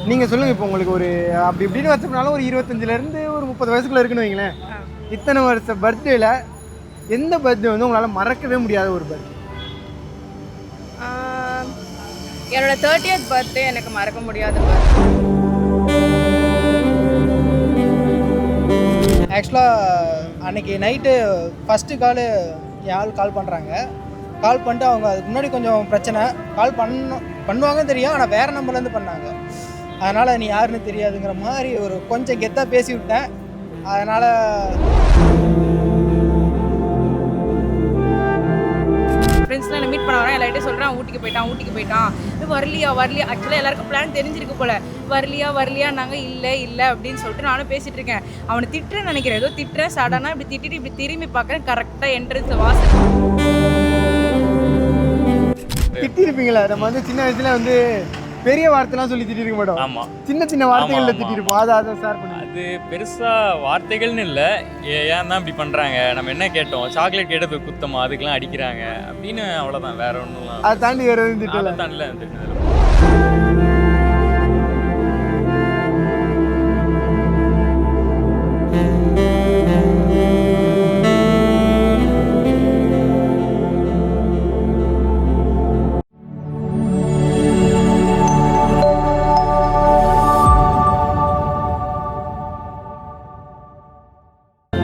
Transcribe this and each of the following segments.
நீங்கள் சொல்லுங்கள். இப்போ உங்களுக்கு ஒரு அப்படி இப்படின்னு வச்சோம்னாலும் ஒரு 25லேருந்து ஒரு 30 வயசுக்குள்ள இருக்குன்னு வைங்களேன். இத்தனை வருஷ பர்த்டேல எந்த பர்த்டே வந்து உங்களால் மறக்கவே முடியாத ஒரு பர்த்டே? என்னோட 30th பர்த்டே எனக்கு மறக்க முடியாத பர்த்டே. ஆக்சுவலாக அன்றைக்கி நைட்டு ஃபஸ்ட்டு என் ஆள் கால் பண்ணுறாங்க. கால் பண்ணிட்டு அவங்க அதுக்கு முன்னாடி கொஞ்சம் பிரச்சனை. பண்ணுவாங்கன்னு தெரியும், ஆனால் வேறு நம்பர்லேருந்து பண்ணாங்க. அதனால் நீ யாருன்னு தெரியாதுங்கிற மாதிரி ஒரு கொஞ்சம் கெத்தாக பேசி விட்டேன். அதனால் ஃப்ரெண்ட்ஸ்லாம் என்னை மீட் பண்ண வரேன், எல்லார்ட்டையும் சொல்கிறேன் ஊட்டிக்கு போயிட்டான் வரலையா ஆக்சுவலாக எல்லாருக்கும் பிளான் தெரிஞ்சிருக்கு போல். வரலையா நாங்கள் இல்லை அப்படின்னு சொல்லிட்டு நானும் பேசிகிட்டு இருக்கேன். அவனை திட்டுறேன்னு நினைக்கிறேன், ஏதோ திட்டுறேன் சடனாக இப்படி திட்டிட்டு இப்படி திரும்பி பார்க்குறேன், கரெக்டாக என்ட்ரன்ஸ் வாசல். திட்டிருப்பீங்களா? நம்ம வந்து சின்ன வயசுல வந்து பெரிய வார்த்தைலாம் சொல்லி திட்டிருக்க மாட்டோம். ஆமாம், சின்ன சின்ன வார்த்தைகளில் திட்டிருப்போம். அதை சார் பண்ணுங்க. அது பெருசாக வார்த்தைகள்னு இல்லை, ஏன் தான் இப்படி பண்ணுறாங்க, நம்ம என்ன கேட்டோம், சாக்லேட் கேட்டது குத்தமா, அதுக்கெல்லாம் அடிக்கிறாங்க அப்படின்னு, அவ்வளோதான். வேற ஒன்றும் அதை தாண்டி வேறு எதுவும் திட்டல. தாண்டில திட்டினதில்லை.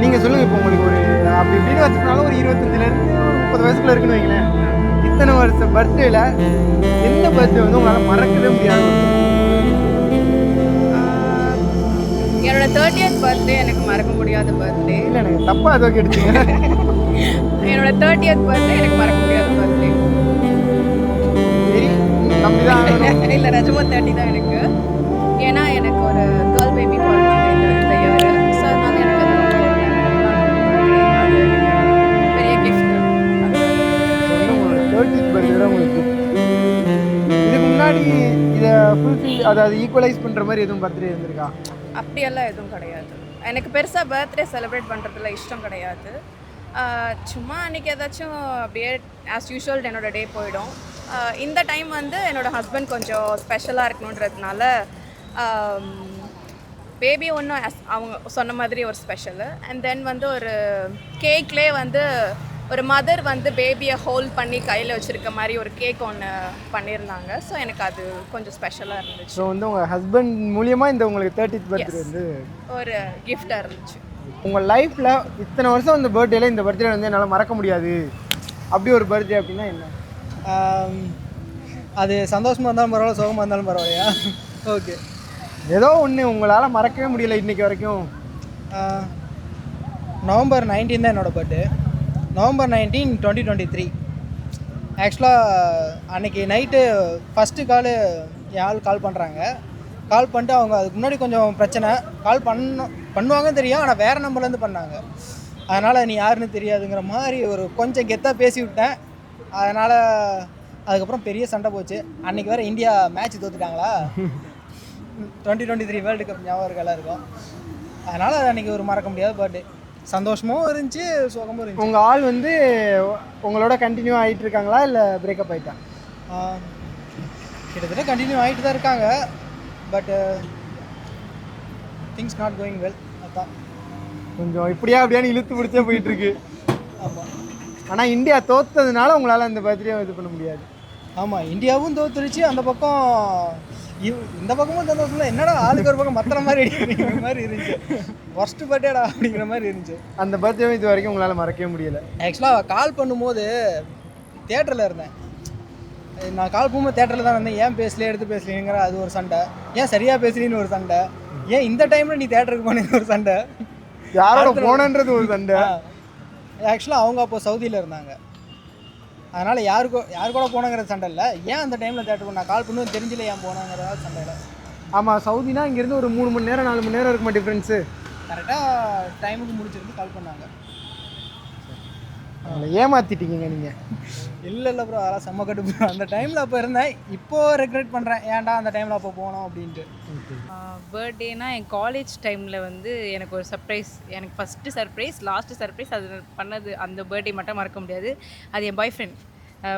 நீங்கள் சொல்லுங்கள். இப்போ உங்களுக்கு ஒரு அப்படி இப்படின்னு வச்சோம்னாலும் ஒரு 25லேருந்து ஒரு 30 வயசுக்குள்ள இருக்குன்னு வைங்களேன். இத்தனை வருஷ பர்த்டேல எந்த பர்த்டே வந்து உங்களால் மறக்கவே முடியாது? என்னோட 30th பர்த்டே எனக்கு மறக்க முடியாத பர்த்டே. இல்லை, எனக்கு தப்பாக ஏதோ கேட்டுச்சிங்க. என்னோட 30th பர்த்டே எனக்கு மறக்க முடியாத பர்த்டே. சரி, நம்பி தான் ஆகணும். இல்லை, நிஜமா 30 தான் எனக்கு. ஏன்னா எனக்கு ஒரு கேர்ள் பேபி பிறந்தது இந்த இயர். ஸோ அதனால எனக்கு அது ரொம்ப பெரிய கிஃப்ட். உங்களோட 30th பர்த்டே தான் உங்களுக்கு. இதுக்கு முன்னாடி இதை ஃபுல்ஃபில், அதாவது ஈக்குவலைஸ் பண்ணுற மாதிரி எதுவும் பர்த்டே இருந்திருக்கா? அப்படியெல்லாம் எதுவும் கிடையாது. எனக்கு பெருசாக பர்த்டே செலிப்ரேட் பண்ணுறதுல இஷ்டம் கிடையாது. சும்மா அன்றைக்கி ஏதாச்சும் அப்படியே ஆஸ் யூஷுவல் என்னோடய டே போயிடும். இந்த டைம் வந்து என்னோடய ஹஸ்பண்ட் கொஞ்சம் ஸ்பெஷலாக இருக்கணுன்றதுனால பேபி ஒன்றும் அவங்க சொன்ன மாதிரி ஒரு ஸ்பெஷலு. அண்ட் தென் வந்து ஒரு கேக்லேயே வந்து ஒரு மதர் வந்து பேபியை ஹோல்ட் பண்ணி கையில் வச்சுருக்க மாதிரி ஒரு கேக் ஒன்று பண்ணியிருந்தாங்க. ஸோ எனக்கு அது கொஞ்சம் ஸ்பெஷலாக இருந்துச்சு. ஸோ வந்து உங்கள் ஹஸ்பண்ட் மூலியமாக இந்த உங்களுக்கு 30th பர்த்டே வந்து ஒரு கிஃப்டாக இருந்துச்சு. உங்கள் லைஃப்பில் இத்தனை வருஷம் இந்த பர்த்டேல இந்த பர்த்டே வந்து என்னால் மறக்க முடியாது அப்படி ஒரு பர்த்டே அப்படின்னா என்ன? அது சந்தோஷமாக இருந்தாலும் பரவாயில்ல, சோகமாக இருந்தாலும் பரவாயில்லையா? ஓகே, ஏதோ ஒன்று உங்களால் மறக்கவே முடியல இன்றைக்கி வரைக்கும். நவம்பர் 19 தான் என்னோடய பர்த்டே. நவம்பர் 19, 2023. ஆக்சுவலாக அன்றைக்கி நைட்டு ஃபஸ்ட்டு என் ஆள் கால் பண்ணுறாங்க. கால் பண்ணிட்டு அவங்க அதுக்கு முன்னாடி கொஞ்சம் பிரச்சனை. பண்ணுவாங்கன்னு தெரியும், ஆனால் வேறு நம்பர்லேருந்து பண்ணாங்க. அதனால் நீ யாருன்னு தெரியாதுங்கிற மாதிரி ஒரு கொஞ்சம் கெத்தாக பேசி விட்டேன். அதனால் அதுக்கப்புறம் பெரிய சண்டை போச்சு. அன்றைக்கி வேறு இந்தியா மேட்ச் தோற்றுட்டாங்களா, 2023 வேர்ல்டு கப் ஞாபகம் இருக்கலாம் இருக்கும். அதனால் அது அன்றைக்கி ஒரு மறக்க முடியாத பர்த்டே. சந்தோஷமும் இருந்துச்சு, சோகமும் இருந்துச்சு. உங்கள் ஆள் வந்து உங்களோட கண்டினியூ ஆகிட்டு இருக்காங்களா இல்லை பிரேக்கப் ஆகிட்டா? கிட்டத்தட்ட கண்டினியூ ஆகிட்டு தான் இருக்காங்க. But things not going well. அதான் கொஞ்சம் இப்படியா அப்படியான்னு இழுத்து பிடிச்சே போயிட்டுருக்கு. ஆமாம், ஆனால் இந்தியா தோற்றதுனால உங்களால் அந்த பர்த்டே இது பண்ண முடியாது. ஆமாம், இந்தியாவும் தோத்துருச்சு. அந்த பக்கம் இந்த பக்கமும் சந்தோஷம். என்னடா ஆளுக்கு ஒரு பக்கம் மற்ற மாதிரி அப்படிங்கிற மாதிரி இருந்துச்சு. ஃபர்ஸ்ட்டு பர்த்டேடா அப்படிங்கிற மாதிரி இருந்துச்சு. அந்த பர்த்டே இது வரைக்கும் உங்களால் மறக்கவே முடியலை. ஆக்சுவலாக கால் பண்ணும்போது தேட்டரில் இருந்தேன். நான் கால் பண்ணும்போது தேட்டரில் தான் இருந்தேன். ஏன் எடுத்து பேசலைங்கிற அது ஒரு சண்டை. ஏன் சரியாக பேசலின்னு ஒரு சண்டை. ஏன் இந்த டைமில் நீ தேட்டருக்கு போனேன்னு ஒரு சண்டை. யாரோட போனன்றது ஒரு சண்டை. ஆக்சுவலாக அவங்க அப்போ சவுதியில் இருந்தாங்க. அதனால் யார் கூட போனங்கிற சண்டை இல்லை. ஏன் அந்த டைமில் தேட்டருக்கு நான் கால் பண்ணுவேன் தெரிஞ்சில்லை, ஏன் போனாங்கிறதா சண்டையில். ஆமாம், சவுதினா இங்கேருந்து ஒரு 3 மணி நேரம் 4 மணி நேரம் இருக்குமா டிஃப்ரென்ஸு. கரெக்டாக டைமுக்கு முடிச்சிருந்து கால் பண்ணாங்க. அவங்களை ஏமாற்றிட்டீங்க நீங்கள். இல்லை ப்ரோ, அதெல்லாம் செம்ம கடுப்பு. அந்த டைமில் அப்போ இருந்தேன். இப்போது ரெக்ரெட் பண்ணுறேன், ஏன்டா அந்த டைமில் அப்போ போனோம் அப்படின்ட்டு. பர்த்டேனா என் காலேஜ் டைமில் வந்து எனக்கு ஒரு சர்ப்ரைஸ், எனக்கு ஃபஸ்ட்டு சர்ப்ரைஸ் லாஸ்ட்டு சர்ப்ரைஸ் அது பண்ணது. அந்த பர்த்டே மட்டும் மறக்க முடியாது. அது என் பாய் ஃப்ரெண்ட்.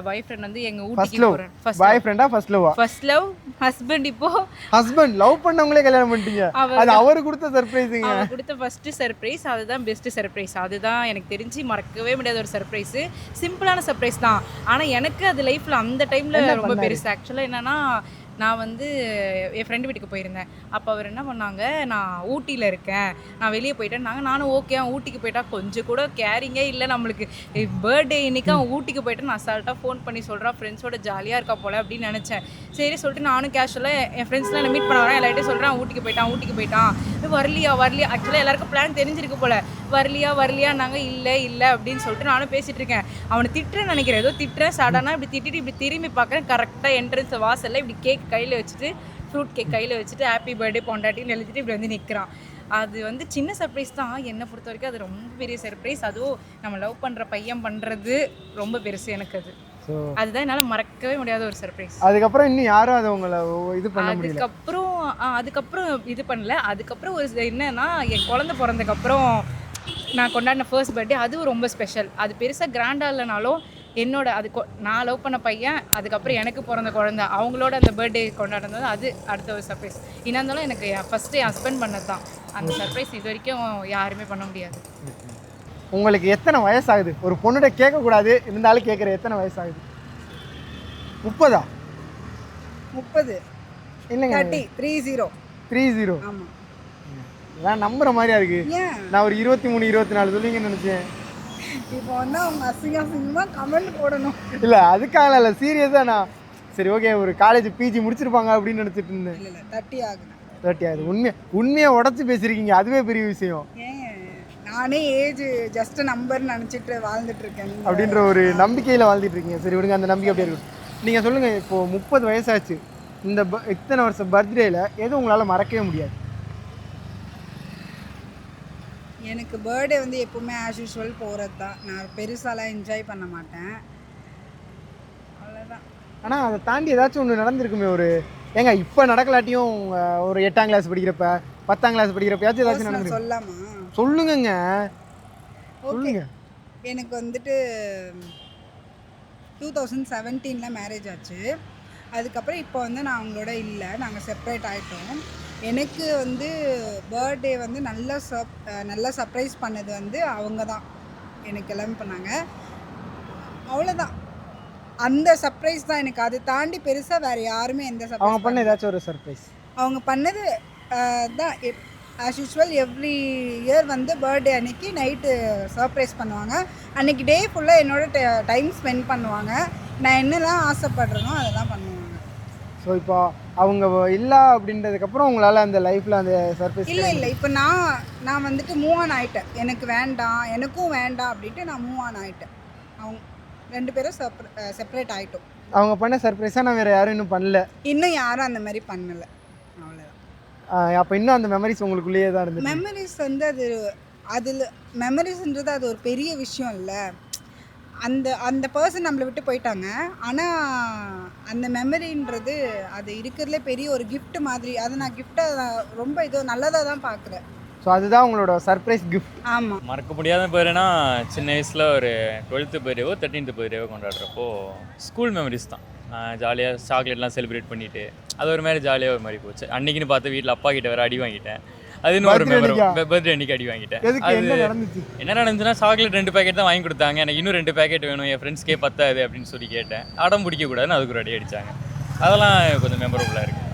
பாய் ஃப்ரெண்ட் வந்து எங்கள் ஃபர்ஸ்ட் ஊட்டிக்கு லவ் போகிறேன். ஃபர்ஸ்ட் பாய் ஃப்ரெண்டா ஃபர்ஸ்ட் லவ்வா? First love husband. இப்போ ஹஸ்பண்ட் லவ் பண்ணவங்களே கல்யாணம் பண்ணிட்டீங்க. அது அவரு கொடுத்த சர்ப்ரைஸுங்க. அவர் கொடுத்த ஃபர்ஸ்ட் சர்ப்ரைஸ் அதுதான் பெஸ்ட் சர்ப்ரைஸ். அதுதான் எனக்கு தெரிஞ்சு மறக்கவே முடியாத ஒரு சர்ப்ரைஸ். சிம்பிளான சர்ப்ரைஸ் தான், ஆனால் எனக்கு அது லைஃப்பில் அந்த டைமில் ரொம்ப பெருசு. ஆக்சுவலாக என்னன்னா, நான் வந்து என் ஃப்ரெண்டு வீட்டுக்கு போயிருந்தேன். அப்போ அவர் என்ன பண்ணாங்க, நான் ஊட்டியில் இருக்கேன், நான் வெளியே போயிட்டேன்னாங்க. நானும் ஓகே, அவன் ஊட்டிக்கு போயிட்டா கொஞ்சம் கூட கேரிங்கே இல்லை நம்மளுக்கு. பர்த்டே இன்னைக்கு அவன் ஊட்டிக்கு போயிட்டு நான் அசால்ட்டாக ஃபோன் பண்ணி சொல்கிறான் ஃப்ரெண்ட்ஸோட ஜாலியாக இருக்கா போல அப்படின்னு நினச்சேன். சரி சொல்லிட்டு நானும் கேஷுவலாக என் ஃப்ரெண்ட்ஸ்லாம் என்ன மீட் பண்ண வரேன், எல்லார்ட்டையும் சொல்கிறேன் ஊட்டிக்கு போயிட்டான். வரலையா ஆக்சுவலாக எல்லாருக்கும் பிளான் தெரிஞ்சிருக்கு போல. வரலையான்னாங்க. இல்லை அப்படின்னு சொல்லிட்டு நானும் பேசிகிட்டு இருக்கேன். அவனை திட்டுறேன்னு நினைக்கிறேன், ஏதோ திட்டுறேன். சடனாக இப்படி திட்டிட்டு இப்படி திரும்பி பார்க்குறேன். கரெக்டாக என்ட்ரன்ஸ் வாசலில் இப்படி கேக் கையில் வச்சுட்டு, ஃப்ரூட் கேக் கையில் வச்சுட்டு, ஹாப்பி பர்த்டே பொண்டாட்டின்னு எழுதிட்டு இப்படி வந்து நிற்கிறான். அது வந்து சின்ன சர்ப்ரைஸ் தான், என்னை பொறுத்த வரைக்கும் அது ரொம்ப பெரிய சர்ப்ரைஸ். அதுவும் நம்ம லவ் பண்ணுற பையன் பண்ணுறது ரொம்ப பெருசு எனக்கு. அதுதான் என்னால் மறக்கவே முடியாத ஒரு சர்ப்ரைஸ். அதுக்கப்புறம் இன்னும் யாரும் அதை உங்களை இது பண்ண முடியல. அதுக்கப்புறம் இது பண்ணல. அதுக்கப்புறம் ஒரு என்னன்னா, என் குழந்தை பிறந்ததுக்கப்புறம் நான் கொண்டாடின ஃபர்ஸ்ட் பர்த்டே அதுவும் ரொம்ப ஸ்பெஷல். அது பெருசாக கிராண்டாக இல்லைனாலும் என்னோட நான் லவ் பண்ண பையன், அதுக்கப்புறம் எனக்கு பிறந்த குழந்தை, அவங்களோட அந்த பர்த்டே கொண்டாடுறது அது அடுத்த ஒரு சர்ப்ரைஸ். என்ன இருந்தாலும் எனக்கு ஃபஸ்ட்டு என் ஹஸ்பண்ட் பண்ணது தான் அந்த சர்ப்ரைஸ். இது வரைக்கும் யாருமே பண்ண முடியாது. உங்களுக்கு எத்தனை வயசாகுது? ஒரு பொண்ணுகிட்ட கேட்கக்கூடாது, இருந்தாலும் கேட்குற எத்தனை வயசாகுது? 30? 30 இல்லைங்க, 30. ஆமாம். நான் நம்புற மாதிரியா இருக்கு. ஏன் நான் ஒரு 23 24 சொல்லுவீங்கன்னு நினைச்சேன். இப்போ வந்து அவங்க அசிங்கமாக கமெண்ட் போடணும். இல்லை அதுக்காக இல்லை, சீரியஸாக நான் சரி ஓகே ஒரு காலேஜ் பிஜி முடிச்சிருப்பாங்க அப்படின்னு நினச்சிட்டு இருந்தேன். இல்லை 30 ஆகுது. 30 ஆகுது. உண்மையாக உடச்சி பேசியிருக்கீங்க, அதுவே பெரிய விஷயம். ஏன் நானே ஏஜ் ஜஸ்ட் நம்பர்னு நினச்சிட்டு வாழ்ந்துட்டு இருக்கேன் அப்படின்ற ஒரு நம்பிக்கையில் வாழ்ந்துட்டு இருக்கீங்க. சரி விடுங்க, அந்த நம்பிக்கை அப்படியே இருக்கும். நீங்கள் சொல்லுங்கள், இப்போது 30 வயசாச்சு, இந்த இத்தனை வருஷம் பர்த்டேயில் எதுவும் உங்களால் மறக்கவே முடியாது? எனக்கு பர்த்டே வந்து எப்பவுமே ஆஸ் யூஷுவல் போகிறது தான். நான் பெருசாலாம் என்ஜாய் பண்ண மாட்டேன், அவ்வளோதான். ஆனால் அதை தாண்டி ஏதாச்சும் ஒன்று நடந்திருக்குமே. ஏங்க இப்போ நடக்கலாட்டியும் ஒரு 8ஆம் கிளாஸ் படிக்கிறப்ப 10ஆம் கிளாஸ் படிக்கிறப்பயாச்சும் ஏதாச்சும் நடந்திருக்கு? சொல்லாமா? சொல்லுங்கங்க, ஓகே. சொல்லுங்க. எனக்கு வந்துட்டு 2017 மேரேஜ் ஆச்சு. அதுக்கப்புறம் இப்போ வந்து நான் அவங்களோட இல்லை, நாங்கள் செப்பரேட் ஆகிட்டோம். எனக்கு வந்து பர்த்டே வந்து நல்லா சர்ப்ரைஸ் பண்ணது வந்து அவங்க தான் எனக்கு எல்லாமே பண்ணாங்க, அவ்வளோதான். அந்த சர்ப்ரைஸ் தான் எனக்கு. அதை தாண்டி பெருசாக வேறு யாருமே எந்த அவங்க சர்ப்ரைஸ் பண்ண ஏதாச்சும் ஒரு சர்ப்ரைஸ் அவங்க பண்ணது தான் ஆஸ் யூஷுவல் எவ்ரி இயர் வந்து பர்த்டே அன்னைக்கு நைட்டு சர்ப்ரைஸ் பண்ணுவாங்க. அன்றைக்கி டே ஃபுல்லாக என்னோட டைம் ஸ்பெண்ட் பண்ணுவாங்க. நான் என்னெல்லாம் ஆசைப்படுறேனோ அதெல்லாம் பண்ணுவாங்க. ஸோ இப்போ அவங்க இல்லை அப்படின்றதுக்கப்புறம் உங்களால் அந்த லைஃப்பில் அந்த சர்ப்ரைஸ் இல்லை இப்போ நான் வந்துட்டு மூவ் ஆன் ஆகிட்டேன். எனக்கும் வேண்டாம் அப்படின்ட்டு நான் மூவ் ஆன் ஆகிட்டேன். அவங்க 2 பேரும் செப்பரேட் ஆகிட்டோம். அவங்க பண்ண சர்ப்ரைஸாக நான் வேறு யாரும் இன்னும் பண்ணல, இன்னும் யாரும் அந்த மாதிரி பண்ணலை, அவ்வளோதான். அப்போ இன்னும் அந்த மெமரிஸ் உங்களுக்குள்ளேயே தான் இருந்தது. மெமரிஸ் வந்து அதில் மெமரிஸ்ன்றது அது ஒரு பெரிய விஷயம் இல்லை. அந்த பர்சன் நம்மளை விட்டு போயிட்டாங்க, ஆனால் அந்த மெமரின்றது அது இருக்கிறதுலே பெரிய ஒரு கிஃப்ட் மாதிரி. அதை நான் கிஃப்டை ரொம்ப நல்லதாக தான் பார்க்குறேன். ஸோ அதுதான் உங்களோட சர்ப்ரைஸ் கிஃப்ட். ஆமாம். மறக்க முடியாத பேருனா சின்ன வயசில் ஒரு 12th பர்த்டேவோ 13th பர்த்டேவோ கொண்டாடுறப்போ ஸ்கூல் மெமரிஸ் தான். ஜாலியாக சாக்லேட்லாம் செலிப்ரேட் பண்ணிவிட்டு அது ஒரு மாதிரி ஜாலியாக ஒரு மாதிரி போச்சு. அன்றைக்கின்னு பார்த்து வீட்டில் அப்பா கிட்ட வேறு அடி வாங்கிட்டேன். அது இன்னும் ஒரு பர்த்டே அன்றைக்கி அடி வாங்கிட்டேன். என்ன நடந்துச்சுன்னா, சாக்லேட் 2 பேக்கெட் தான் வாங்கி கொடுத்தாங்க, எனக்கு இன்னும் 2 பேக்கெட் வேணும், என் ஃப்ரெண்ட்ஸ்க்கே பத்தாது அப்படின்னு சொல்லி கேட்டேன். அடம் பிடிக்கக்கூடாதுன்னு அதுக்கு ஒரு அடி அடித்தாங்க. அதெல்லாம் கொஞ்சம் மெமரபுளாக இருக்குது.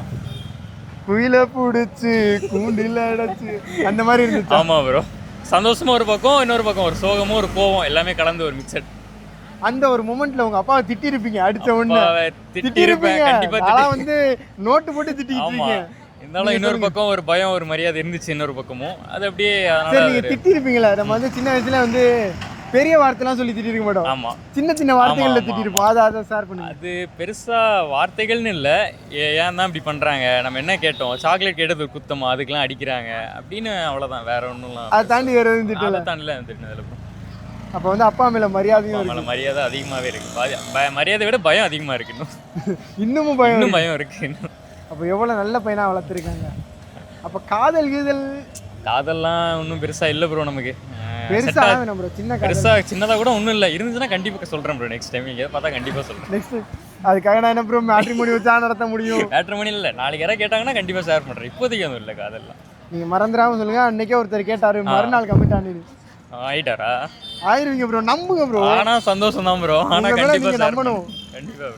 குயில பிடிச்சி கூண்டில் அடைச்சு அந்த மாதிரி இருந்துச்சு. ஆமாம் ப்ரோ, சந்தோஷமும் ஒரு பக்கம், இன்னொரு பக்கம் ஒரு சோகமும் ஒரு கோவம் எல்லாமே கலந்து ஒரு மிக்சட். அந்த ஒரு மொமெண்ட்ல உங்க அப்பாவை திட்டிருப்பீங்க, அடிச்ச உடனே திட்டிருப்பேன் கண்டிப்பா. வந்து நோட்டு போட்டு திட்டிருப்பீங்க. இருந்தாலும் இன்னொரு பக்கம் ஒரு பயம் ஒரு மரியாதை இருந்துச்சு இன்னொரு பக்கமும். அது அப்படியே நீங்க திட்டிருப்பீங்களா? நம்ம வந்து சின்ன வயசுல வந்து பெரிய வார்த்தைலாம் சொல்லி திட்டிருக்க மாட்டோம். ஆமா, சின்ன வார்த்தைகள்ல திட்டிருப்போம். அதை ஷேர் பண்ணுங்க. அது பெருசா வார்த்தைகள்னு இல்லை, ஏன் தான் இப்படி பண்றாங்க, நம்ம என்ன கேட்டோம், சாக்லேட் கேட்டது ஒரு குத்தமா, அதுக்கெல்லாம் அடிக்கிறாங்க அப்படின்னு, அவ்வளவுதான். வேற ஒன்றும் அதை தாண்டி வேற எதுவும் திட்டல. தாண்டில திட்டினதுல அப்போ வந்து அப்பா மேல மரியாதையும் மேல மரியாதை அதிகமாவே இருக்கு. மரியாதை விட பயம் அதிகமா இருக்கு. இன்னும் பயம் இருக்கு. அப்போ எவ்வளவு நல்ல பையனா வளர்த்துருக்காங்க. அப்போ காதல்லாம் ஒன்றும் பெருசா இல்லை ப்ரோ. நமக்கு பெருசா வேணும் ப்ரோ, சின்ன காதல். பெருசாக சின்னதாக கூட ஒன்றும் இல்லை, இருந்துச்சுன்னா கண்டிப்பாக சொல்கிறேன் ப்ரோ. நெக்ஸ்ட் டைம் எங்கேயாவது பார்த்தா கண்டிப்பாக சொல்கிறேன். நெக்ஸ்ட் அதுக்காக நான் என்ன ப்ரோ மேட்ரிமோனி வச்சா நடத்த முடியும்? மேட்ரிமோனி இல்லை, நாளைக்கு யாராவது கேட்டாங்கன்னா கண்டிப்பாக ஷேர் பண்ணுறேன். இப்போதைக்கு அதுவும் இல்லை காதெல்லாம். நீங்க மறந்துடாம சொல்லுங்க. அன்னைக்கே ஒருத்தர் கேட்டாரு, மறுநாள் கமிட் ஆனிரு. ஆயிட்டாரா? ஆயிருவீங்க ப்ரோ, நம்புங்க ப்ரோ. ஆனால் சந்தோஷம் தான் ப்ரோ. ஆனால் உங்க மேல கண்டிப்பாக நீங்க ஷேர் நம்பணும். பண்ணுவேன். கண்டிப்பாக.